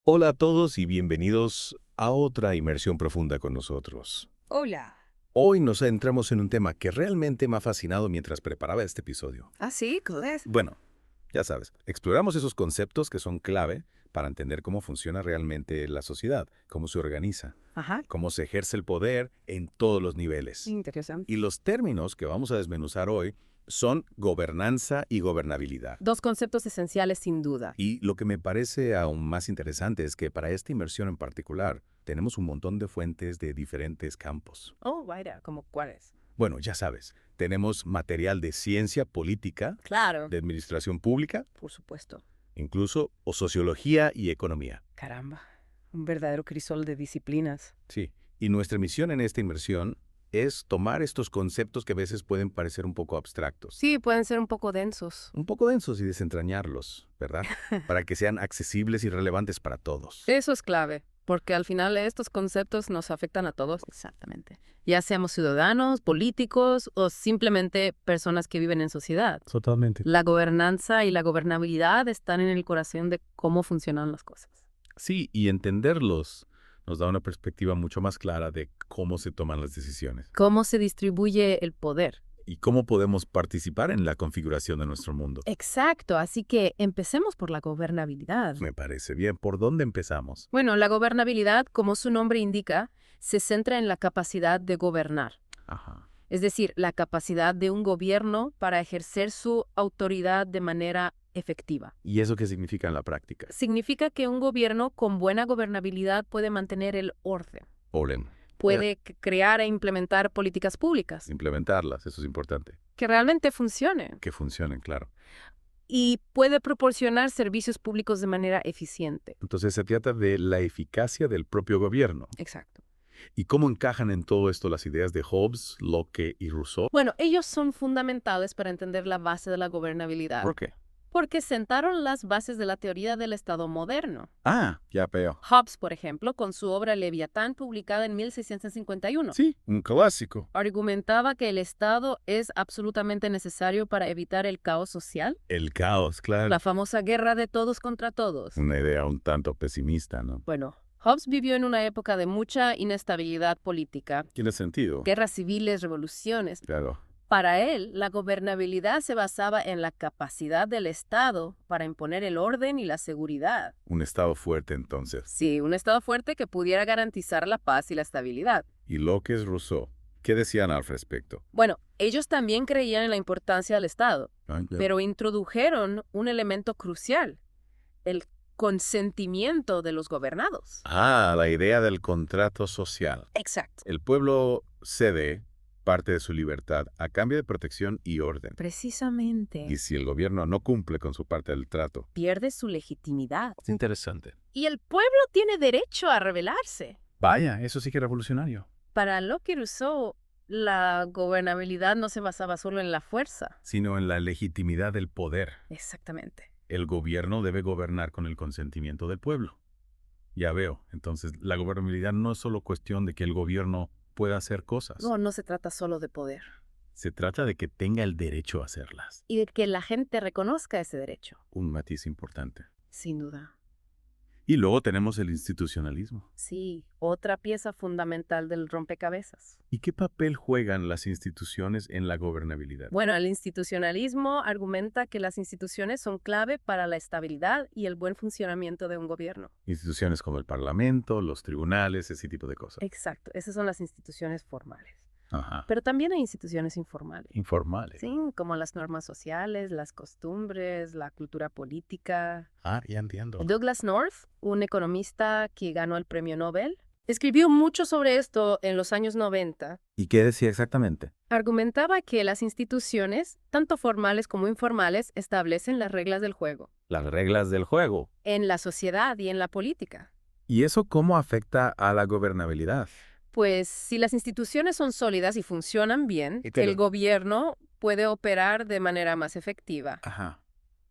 Hola a todos y bienvenidos a otra inmersión profunda con nosotros. Hola. Hoy nos centramos en un tema que realmente me ha fascinado mientras preparaba este episodio. ¿Ah, sí? ¿Cuál es? Bueno, ya sabes, exploramos esos conceptos que son clave para entender cómo funciona realmente la sociedad, cómo se organiza, Ajá. cómo se ejerce el poder en todos los niveles. Interesante. Y los términos que vamos a desmenuzar hoy son gobernanza y gobernabilidad. Dos conceptos esenciales sin duda. Y lo que me parece aún más interesante es que para esta inmersión en particular, tenemos un montón de fuentes de diferentes campos. Oh, vaya, ¿como cuáles? Bueno, ya sabes, tenemos material de ciencia política, Claro. de administración pública, Por supuesto. incluso o sociología y economía. Caramba. Un verdadero crisol de disciplinas. Sí, y nuestra misión en esta inmersión es tomar estos conceptos que a veces pueden parecer un poco abstractos, Sí, pueden ser un poco densos. un poco densos y desentrañarlos, ¿verdad? Para que sean accesibles y relevantes para todos. Eso es clave, porque al final estos conceptos nos afectan a todos. Exactamente. Ya seamos ciudadanos, políticos o simplemente personas que viven en sociedad. Totalmente. La gobernanza y la gobernabilidad están en el corazón de cómo funcionan las cosas. Sí, y entenderlos nos da una perspectiva mucho más clara de cómo se toman las decisiones Cómo se distribuye el poder. y cómo podemos participar en la configuración de nuestro mundo. Exacto, así que empecemos por la gobernabilidad. Me parece bien. ¿Por dónde empezamos? Bueno, la gobernabilidad, como su nombre indica, se centra en la capacidad de gobernar, Ajá. es decir, la capacidad de un gobierno para ejercer su autoridad de manera efectiva. ¿Y eso qué significa en la práctica? Significa que un gobierno con buena gobernabilidad puede mantener el orden, Olen. puede crear e implementar políticas públicas Implementarlas, eso es importante. que realmente funcionen Que funcionen, claro. y puede proporcionar servicios públicos de manera eficiente. Entonces se trata de la eficacia del propio gobierno. Exacto. ¿Y cómo encajan en todo esto las ideas de Hobbes, Locke y Rousseau? Bueno, ellos son fundamentales para entender la base de la gobernabilidad, ¿Por qué? porque sentaron las bases de la teoría del Estado moderno. Ah, ya veo. Hobbes, por ejemplo, con su obra Leviatán, publicada en 1651, Sí, un clásico. argumentaba que el Estado es absolutamente necesario para evitar el caos social, El caos, claro. la famosa guerra de todos contra todos. Una idea un tanto pesimista, ¿no? Bueno, Hobbes vivió en una época de mucha inestabilidad política, Tiene sentido. guerras civiles, revoluciones. Claro. Para él, la gobernabilidad se basaba en la capacidad del Estado para imponer el orden y la seguridad. Un Estado fuerte entonces. Sí, un Estado fuerte que pudiera garantizar la paz y la estabilidad. Y Locke es Rousseau. ¿Qué decían al respecto? Bueno, ellos también creían en la importancia del Estado, pero introdujeron un elemento crucial, el consentimiento de los gobernados. Ah, la idea del contrato social. Exacto. El pueblo cede parte de su libertad a cambio de protección y orden. Precisamente. Y si el gobierno no cumple con su parte del trato. Pierde su legitimidad. Es interesante. Y el pueblo tiene derecho a rebelarse. Vaya, eso sí que es revolucionario. Para Locke y Rousseau, la gobernabilidad no se basaba solo en la fuerza. Sino en la legitimidad del poder. Exactamente. El gobierno debe gobernar con el consentimiento del pueblo. Ya veo. Entonces, la gobernabilidad no es solo cuestión de que el gobierno pueda hacer cosas. No se trata solo de poder. Se trata de que tenga el derecho a hacerlas. Y de que la gente reconozca ese derecho. Un matiz importante. Sin duda. Y luego tenemos el institucionalismo. Sí, otra pieza fundamental del rompecabezas. ¿Y qué papel juegan las instituciones en la gobernabilidad? Bueno, el institucionalismo argumenta que las instituciones son clave para la estabilidad y el buen funcionamiento de un gobierno. Instituciones como el Parlamento, los tribunales, ese tipo de cosas. Exacto, esas son las instituciones formales. Ajá. Pero también hay instituciones informales. Informales. Sí, como las normas sociales, las costumbres, la cultura política. Ah, ya entiendo. Douglas North, un economista que ganó el premio Nobel, escribió mucho sobre esto en los años 90. ¿Y qué decía exactamente? Argumentaba que las instituciones, tanto formales como informales, establecen las reglas del juego, Las reglas del juego. en la sociedad y en la política. ¿Y eso cómo afecta a la gobernabilidad? Pues si las instituciones son sólidas y funcionan bien, Y te lo- el gobierno puede operar de manera más efectiva. Ajá.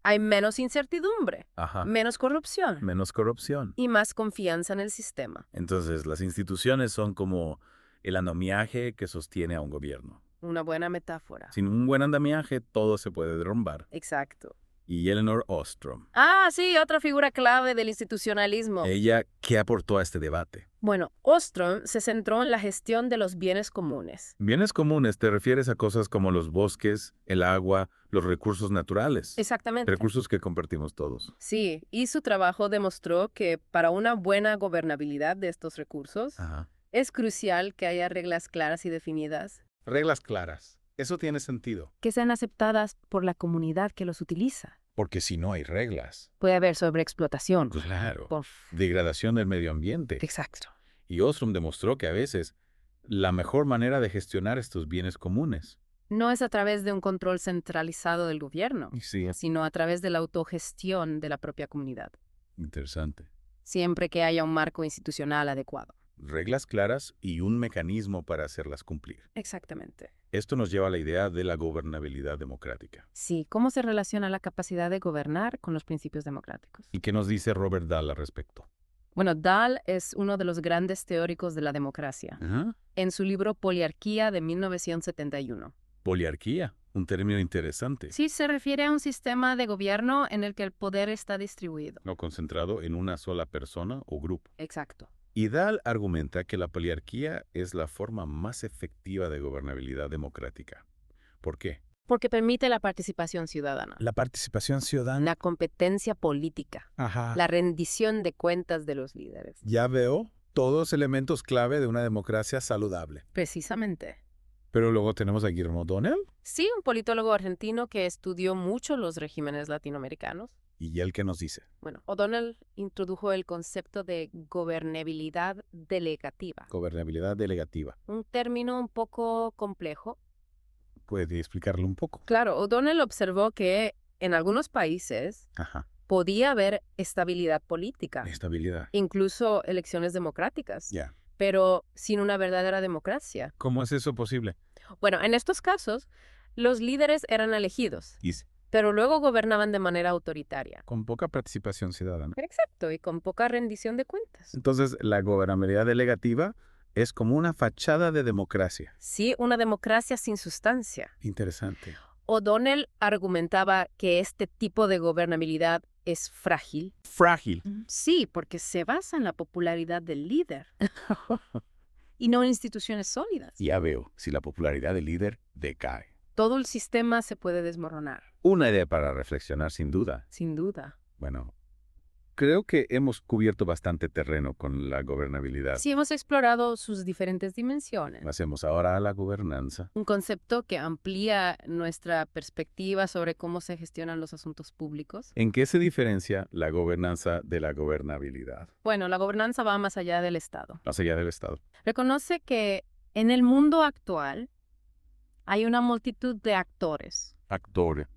Hay menos incertidumbre, Ajá. menos corrupción Menos corrupción. y más confianza en el sistema. Entonces, las instituciones son como el andamiaje que sostiene a un gobierno. Una buena metáfora. Sin un buen andamiaje, todo se puede derrumbar. Exacto. Y Eleanor Ostrom. Ah, sí, otra figura clave del institucionalismo. ¿Ella qué aportó a este debate? Bueno, Ostrom se centró en la gestión de los bienes comunes. Bienes comunes te refieres a cosas como los bosques, el agua, los recursos naturales. Exactamente. Recursos que compartimos todos. Sí, y su trabajo demostró que para una buena gobernabilidad de estos recursos, Ajá. es crucial que haya reglas claras y definidas, Reglas claras. Eso tiene sentido. que sean aceptadas por la comunidad que los utiliza. Porque si no hay reglas. Puede haber sobreexplotación. Claro. Por- Degradación del medio ambiente. Exacto. Y Ostrom demostró que a veces la mejor manera de gestionar estos bienes comunes. No es a través de un control centralizado del gobierno, Sí, sino a través de la autogestión de la propia comunidad, interesante. siempre que haya un marco institucional adecuado. Reglas claras y un mecanismo para hacerlas cumplir. Exactamente. Esto nos lleva a la idea de la gobernabilidad democrática. Sí, ¿cómo se relaciona la capacidad de gobernar con los principios democráticos? ¿Y qué nos dice Robert Dahl al respecto? Bueno, Dahl es uno de los grandes teóricos de la democracia. Ajá. En su libro Poliarquía de 1971. Poliarquía, un término interesante. Sí, se refiere a un sistema de gobierno en el que el poder está distribuido. No concentrado en una sola persona o grupo. Exacto. Y Dahl argumenta que la poliarquía es la forma más efectiva de gobernabilidad democrática. ¿Por qué? Porque permite la participación ciudadana, La participación ciudadana. la competencia política, Ajá. la rendición de cuentas de los líderes. Ya veo todos elementos clave de una democracia saludable. Precisamente. Pero luego tenemos a Guillermo O'Donnell. Sí, un politólogo argentino que estudió mucho los regímenes latinoamericanos. ¿Y él qué nos dice? Bueno, O'Donnell introdujo el concepto de gobernabilidad delegativa, Gobernabilidad delegativa. un término un poco complejo. ¿Puede explicarlo un poco? Claro, O'Donnell observó que en algunos países Ajá. podía haber estabilidad política, Estabilidad. incluso elecciones democráticas, Ya. pero sin una verdadera democracia. ¿Cómo es eso posible? Bueno, en estos casos, los líderes eran elegidos, pero luego gobernaban de manera autoritaria. Con poca participación ciudadana. Exacto, y con poca rendición de cuentas. Entonces, la gobernabilidad delegativa es como una fachada de democracia. Sí, una democracia sin sustancia. Interesante. O'Donnell argumentaba que este tipo de gobernabilidad es frágil. Frágil. Sí, porque se basa en la popularidad del líder y no en instituciones sólidas. Ya veo, si la popularidad del líder decae. Todo el sistema se puede desmoronar, Una idea para reflexionar sin duda. sin duda. Bueno, creo que hemos cubierto bastante terreno con la gobernabilidad. Sí, hemos explorado sus diferentes dimensiones. Pasemos ahora a la gobernanza. Un concepto que amplía nuestra perspectiva sobre cómo se gestionan los asuntos públicos. ¿En qué se diferencia la gobernanza de la gobernabilidad? Bueno, la gobernanza va más allá del Estado. Más allá del Estado. Reconoce que en el mundo actual hay una multitud de actores. Actor.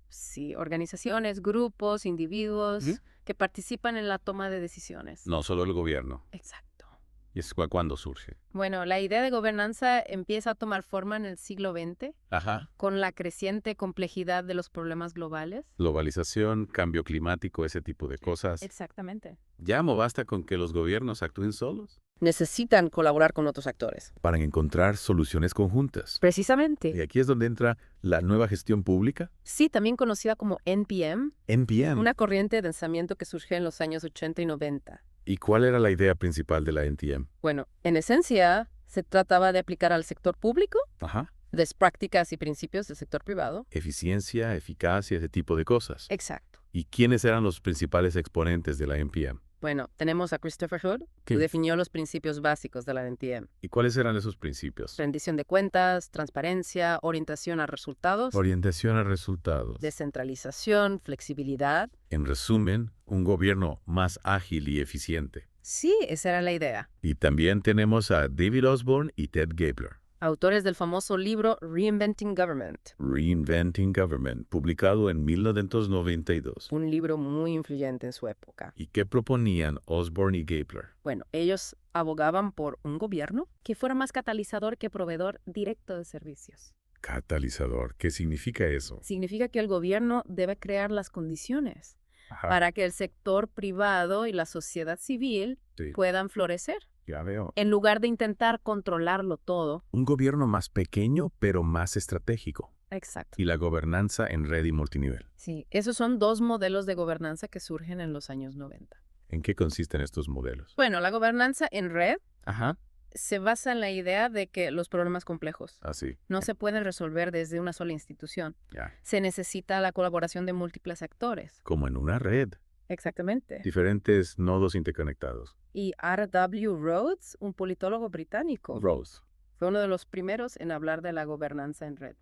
Sí, organizaciones, grupos, individuos Ujú. que participan en la toma de decisiones. No solo el gobierno. Exacto. ¿Y es cuándo surge? Bueno, la idea de gobernanza empieza a tomar forma en el siglo XX Ajá. con la creciente complejidad de los problemas globales. Globalización, cambio climático, ese tipo de cosas. Exactamente. ¿Ya no basta con que los gobiernos actúen solos? Necesitan colaborar con otros actores. Para encontrar soluciones conjuntas. Y Precisamente. aquí es donde entra la nueva gestión pública. Sí, también conocida como NPM, NPM. una corriente de pensamiento que surgió en los años 80 y 90. ¿Y cuál era la idea principal de la NPM? Bueno, en esencia, se trataba de aplicar al sector público Ajá. las prácticas y principios del sector privado. Eficiencia, eficacia, ese tipo de cosas. Exacto. ¿Y quiénes eran los principales exponentes de la NPM? Bueno, tenemos a Christopher Hood, ¿Qué? que definió los principios básicos de la NPM. ¿Y cuáles eran esos principios? Rendición de cuentas, transparencia, orientación a resultados, Orientación a resultados. descentralización, flexibilidad. En resumen, un gobierno más ágil y eficiente. Sí, esa era la idea. Y también tenemos a David Osborne y Ted Gabler. Autores del famoso libro Reinventing Government, Reinventing Government, publicado en 1992. un libro muy influyente en su época. ¿Y qué proponían Osborne y Gabler? Bueno, ellos abogaban por un gobierno que fuera más catalizador que proveedor directo de servicios. Catalizador. ¿Qué significa eso? Significa que el gobierno debe crear las condiciones Ajá, para que el sector privado y la sociedad civil sí, puedan florecer, ya veo. en lugar de intentar controlarlo todo. Un gobierno más pequeño, pero más estratégico. Exacto. y la gobernanza en red y multinivel. Sí, esos son dos modelos de gobernanza que surgen en los años 90. ¿En qué consisten estos modelos? Bueno, la gobernanza en red Ajá. se basa en la idea de que los problemas complejos Así. no se pueden resolver desde una sola institución. Ya. Se necesita la colaboración de múltiples actores. Como en una red. Exactamente. Diferentes nodos interconectados. Y R.W. Rhodes, un politólogo británico, Rhodes. fue uno de los primeros en hablar de la gobernanza en red.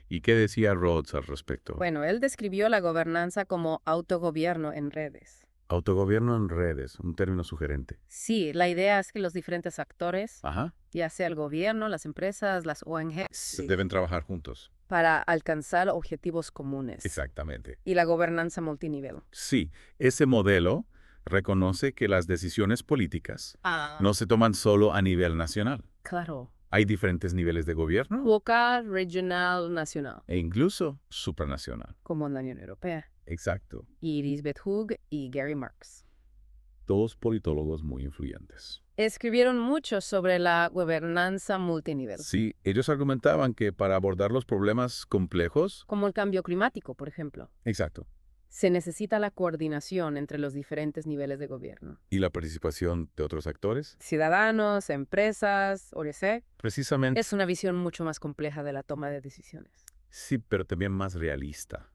¿Y qué decía Rhodes al respecto? Bueno, él describió la gobernanza como autogobierno en redes. Autogobierno en redes, un término sugerente. Sí, la idea es que los diferentes actores, Ajá. ya sea el gobierno, las empresas, las ONGs, Deben trabajar juntos. para alcanzar objetivos comunes. Exactamente. Y la gobernanza multinivel. Sí, ese modelo reconoce que las decisiones políticas no se toman solo a nivel nacional. Claro. Hay diferentes niveles de gobierno Local, regional, nacional, e incluso supranacional. como en la Unión Europea. Exacto. Y Elizabeth Hugh y Gary Marx Dos politólogos muy influyentes. escribieron mucho sobre la gobernanza multinivel, Sí, ellos argumentaban que para abordar los problemas complejos, como el cambio climático, por ejemplo, exacto, se necesita la coordinación entre los diferentes niveles de gobierno. y la participación de otros actores, Ciudadanos, empresas, ORC. precisamente, Es una visión mucho más compleja de la toma de decisiones. sí, pero también más realista,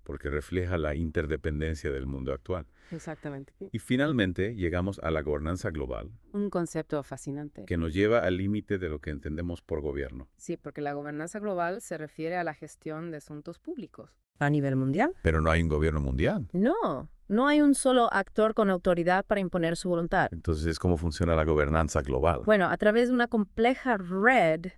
porque refleja la interdependencia del mundo actual. Exactamente. Y finalmente llegamos a la gobernanza global, Un concepto fascinante. que nos lleva al límite de lo que entendemos por gobierno. Sí, porque la gobernanza global se refiere a la gestión de asuntos públicos. ¿A nivel mundial? Pero no hay un gobierno mundial. No hay un solo actor con autoridad para imponer su voluntad. Entonces, ¿cómo funciona la gobernanza global? Bueno, a través de una compleja red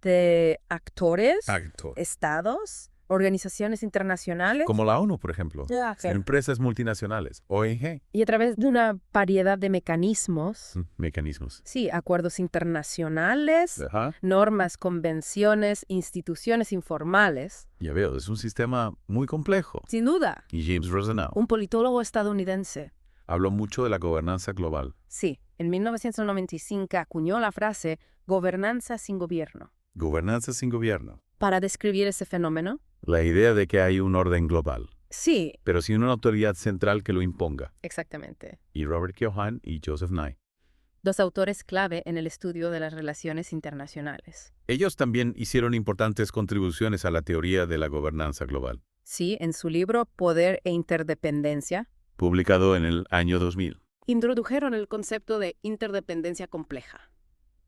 de actores, estados, organizaciones internacionales Como la ONU, por ejemplo. Empresas multinacionales, ONG. y a través de una variedad de mecanismos. Mecanismos. Sí, acuerdos internacionales, Ajá. normas, convenciones, instituciones informales. Ya veo, es un sistema muy complejo. Sin duda, Y James Rosenau un politólogo estadounidense. habló mucho de la gobernanza global. Sí, en 1995 acuñó la frase gobernanza sin gobierno. Gobernanza sin gobierno. Para describir ese fenómeno, La idea de que hay un orden global, sí, pero sin una autoridad central que lo imponga. exactamente. Y Robert Keohane y Joseph Nye. Dos autores clave en el estudio de las relaciones internacionales. Ellos también hicieron importantes contribuciones a la teoría de la gobernanza global, Sí, en su libro Poder e Interdependencia, publicado en el año 2000. introdujeron el concepto de interdependencia compleja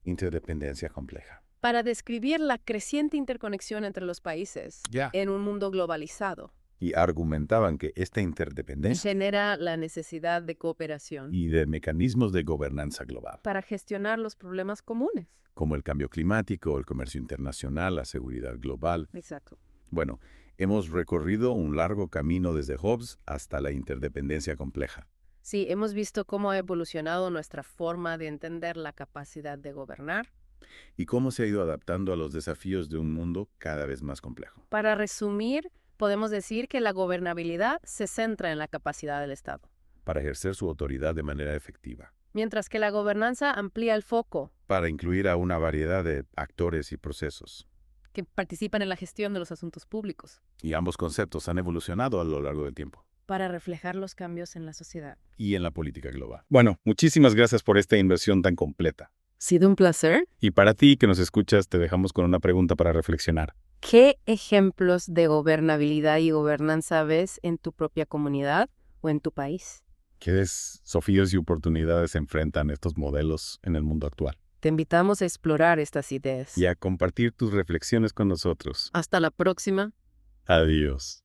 Interdependencia compleja. para describir la creciente interconexión entre los países Ya. en un mundo globalizado. Y argumentaban que esta interdependencia Genera la necesidad de cooperación y de mecanismos de gobernanza global, para gestionar los problemas comunes. como el cambio climático, el comercio internacional, la seguridad global. Exacto. Bueno, hemos recorrido un largo camino desde Hobbes hasta la interdependencia compleja. Sí, hemos visto cómo ha evolucionado nuestra forma de entender la capacidad de gobernar. Y cómo se ha ido adaptando a los desafíos de un mundo cada vez más complejo. Para resumir, podemos decir que la gobernabilidad se centra en la capacidad del Estado, Para ejercer su autoridad de manera efectiva. mientras que la gobernanza amplía el foco, Para incluir a una variedad de actores y procesos. que participan en la gestión de los asuntos públicos, Y ambos conceptos han evolucionado a lo largo del tiempo. para reflejar los cambios en la sociedad. Y en la política global. Bueno, muchísimas gracias por esta inversión tan completa. ¿Sido un placer? Y para ti que nos escuchas, te dejamos con una pregunta para reflexionar. ¿Qué ejemplos de gobernabilidad y gobernanza ves en tu propia comunidad o en tu país? ¿Qué desafíos y oportunidades enfrentan estos modelos en el mundo actual? Te invitamos a explorar estas ideas. Y a compartir tus reflexiones con nosotros. Hasta la próxima. Adiós.